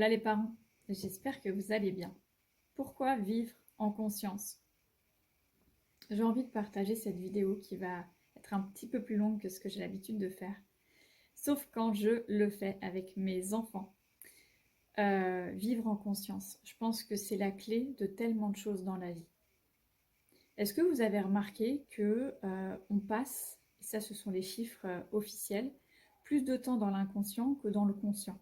Voilà les parents, j'espère que vous allez bien. Pourquoi vivre en conscience? J'ai envie de partager cette vidéo qui va être un petit peu plus longue que ce que j'ai l'habitude de faire, sauf quand je le fais avec mes enfants. Vivre en conscience, je pense que c'est la clé de tellement de choses dans la vie. Est-ce que vous avez remarqué que on passe, et ça ce sont les chiffres officiels, plus de temps dans l'inconscient que dans le conscient?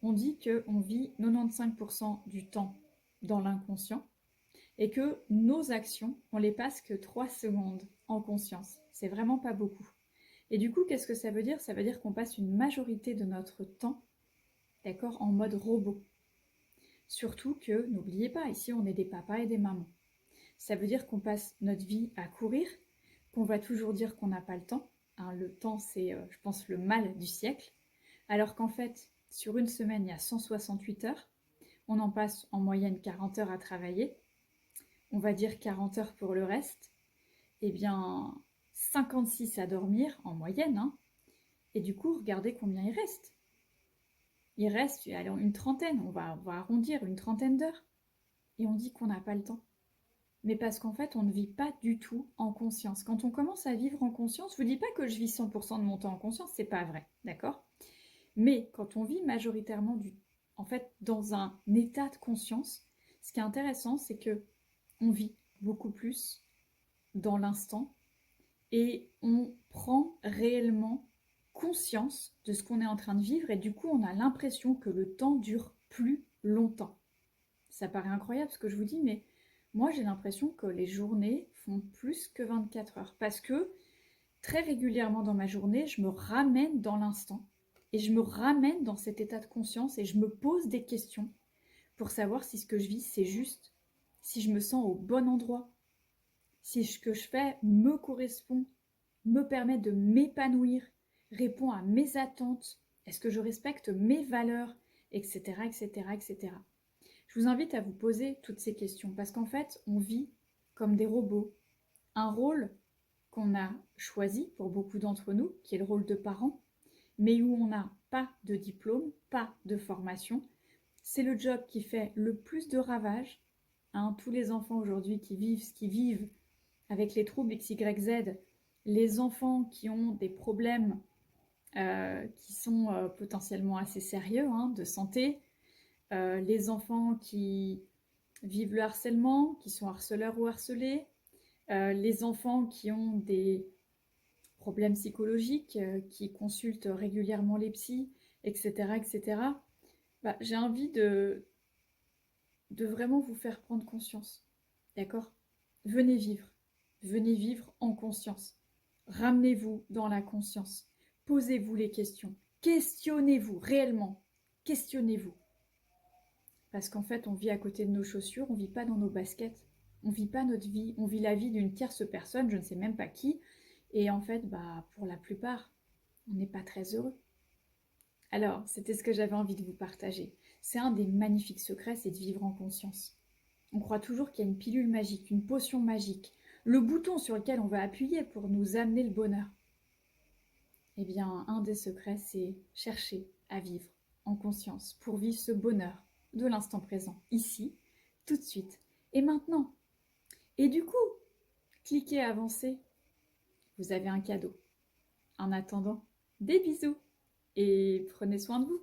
On dit qu'on vit 95% du temps dans l'inconscient et que nos actions, on les passe que 3 secondes en conscience. C'est vraiment pas beaucoup. Et du coup, qu'est-ce que ça veut dire? Ça veut dire qu'on passe une majorité de notre temps, d'accord, en mode robot. Surtout que, n'oubliez pas, ici on est des papas et des mamans. Ça veut dire qu'on passe notre vie à courir, qu'on va toujours dire qu'on n'a pas le temps. Hein, le temps, c'est, je pense, le mal du siècle. Alors qu'en fait, sur une semaine, il y a 168 heures. On en passe en moyenne 40 heures à travailler. On va dire 40 heures pour le reste. Eh bien, 56 à dormir en moyenne. Hein. Et du coup, regardez combien il reste. Il reste allez, une trentaine, on va arrondir une trentaine d'heures. Et on dit qu'on n'a pas le temps. Mais parce qu'en fait, on ne vit pas du tout en conscience. Quand on commence à vivre en conscience, je ne vous dis pas que je vis 100% de mon temps en conscience, c'est pas vrai, d'accord? Mais quand on vit majoritairement en fait, dans un état de conscience, ce qui est intéressant, c'est que on vit beaucoup plus dans l'instant et on prend réellement conscience de ce qu'on est en train de vivre et du coup, on a l'impression que le temps dure plus longtemps. Ça paraît incroyable ce que je vous dis, mais moi j'ai l'impression que les journées font plus que 24 heures parce que très régulièrement dans ma journée, je me ramène dans l'instant et je me ramène dans cet état de conscience et je me pose des questions pour savoir si ce que je vis c'est juste, si je me sens au bon endroit, si ce que je fais me correspond, me permet de m'épanouir, répond à mes attentes, est-ce que je respecte mes valeurs, etc., etc., etc. Je vous invite à vous poser toutes ces questions parce qu'en fait, on vit comme des robots. Un rôle qu'on a choisi pour beaucoup d'entre nous, qui est le rôle de parent, mais où on n'a pas de diplôme, pas de formation. C'est le job qui fait le plus de ravages. Hein, tous les enfants aujourd'hui qui vivent ce qu'ils vivent avec les troubles XYZ, les enfants qui ont des problèmes qui sont potentiellement assez sérieux hein, de santé, les enfants qui vivent le harcèlement, qui sont harceleurs ou harcelés, les enfants qui ont des problèmes psychologiques, qui consultent régulièrement les psys, etc. etc. Bah, j'ai envie de vraiment vous faire prendre conscience. D'accord? Venez vivre en conscience. Ramenez-vous dans la conscience. Posez-vous les questions. Questionnez-vous réellement. Questionnez-vous. Parce qu'en fait, on vit à côté de nos chaussures, on ne vit pas dans nos baskets. On ne vit pas notre vie, on vit la vie d'une tierce personne, je ne sais même pas qui. Et en fait, bah, pour la plupart, on n'est pas très heureux. Alors, c'était ce que j'avais envie de vous partager. C'est un des magnifiques secrets, c'est de vivre en conscience. On croit toujours qu'il y a une pilule magique, une potion magique, le bouton sur lequel on va appuyer pour nous amener le bonheur. Eh bien, un des secrets, c'est chercher à vivre en conscience pour vivre ce bonheur de l'instant présent, ici, tout de suite et maintenant. Et du coup, cliquez avancer, vous avez un cadeau. En attendant, des bisous et prenez soin de vous.